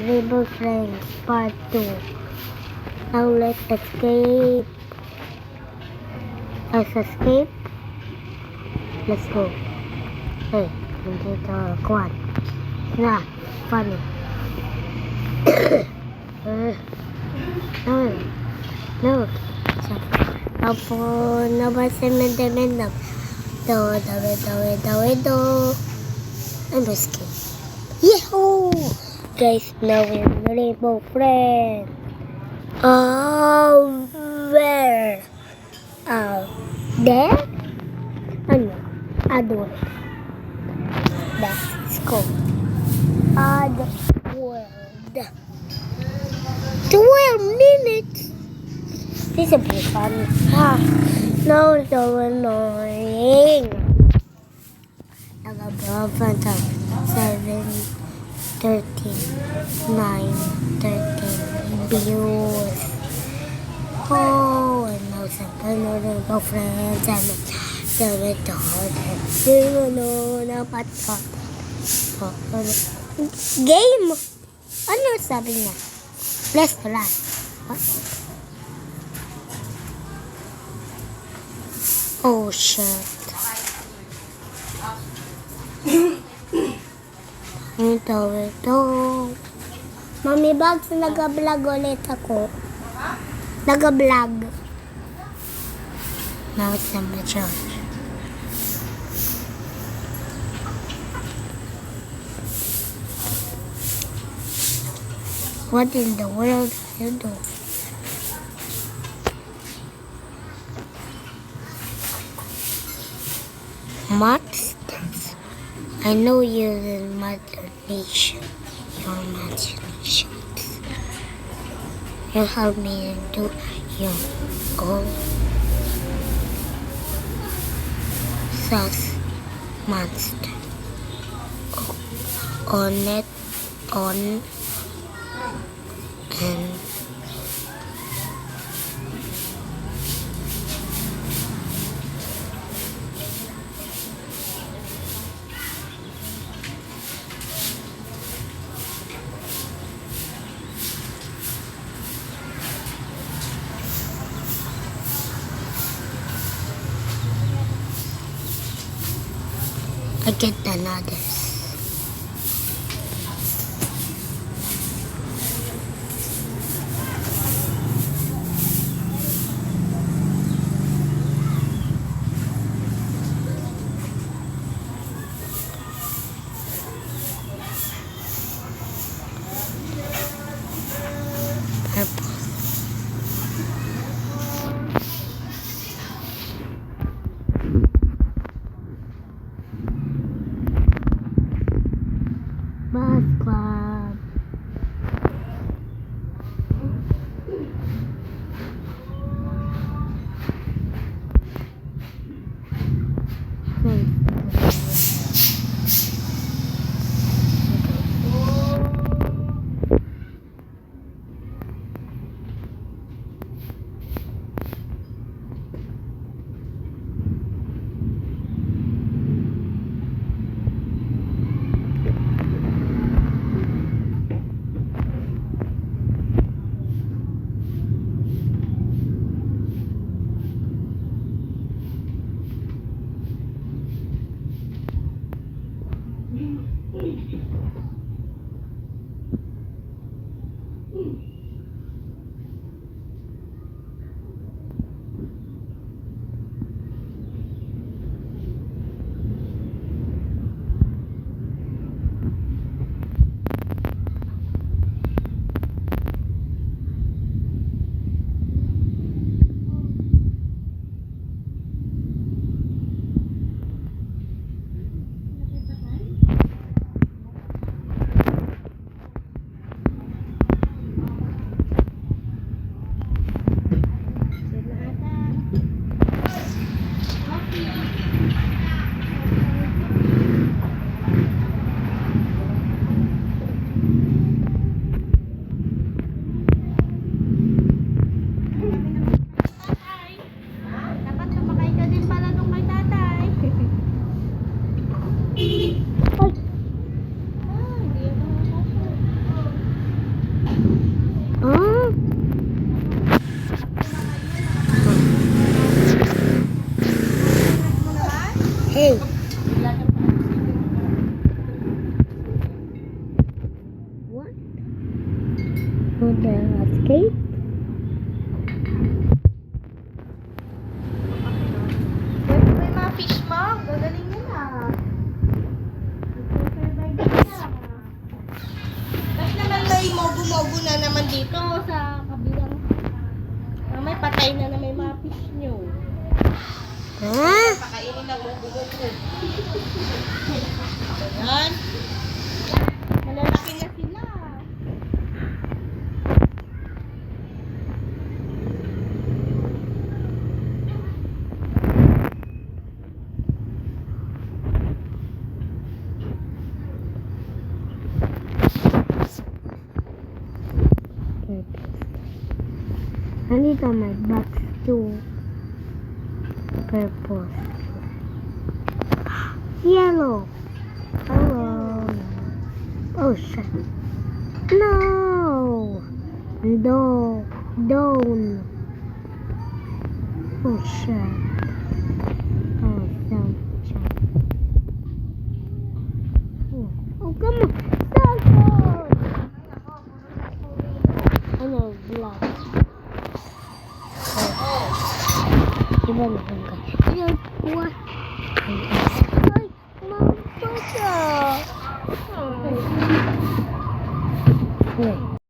Rainbow Friends Part 2. Now let's escape. Let's escape. Let's go. Hey, nandito Kwan. Na, funny. Look. Apo, nabasimendemendam. Do. I'm just kidding. Yahoo! Guys, now we're in the Rainbow Friends. Where? There? Ano? Adult. Let's go. Odd world. 12 minutes? This will be fun. No, so annoying. Nag-above 7, 13, 9, 13 views. Oh, and now some Rainbow Friends and game. Ano sabi niya? Restaurant. Oh shit. Ito. Mami Bugs, nag-vlog ulit ako. Nag-vlog. Now it's time to charge. What in the world are you doing? Monsters. I know you're the imagination. Your imaginations. You help me do your goal. Sus monster. On and I get another. Purple. Bus Club. What? On the escape? May mga fish mom. Gagaling yun ah. Nagsasurvive na. Tapos naman may mogu-mogu na naman dito sa kabilang. May patay na may mga fish nyo. Ha? Pakainin na mogu-mogu. Ayan. Malalaki na sila. I need on my box too. Purple. Yellow. Hello. Oh shit. No. No. Don't. Oh shit. Oh, some shit. Oh, come on. Circle. I know, black. Iba na lang ka. What?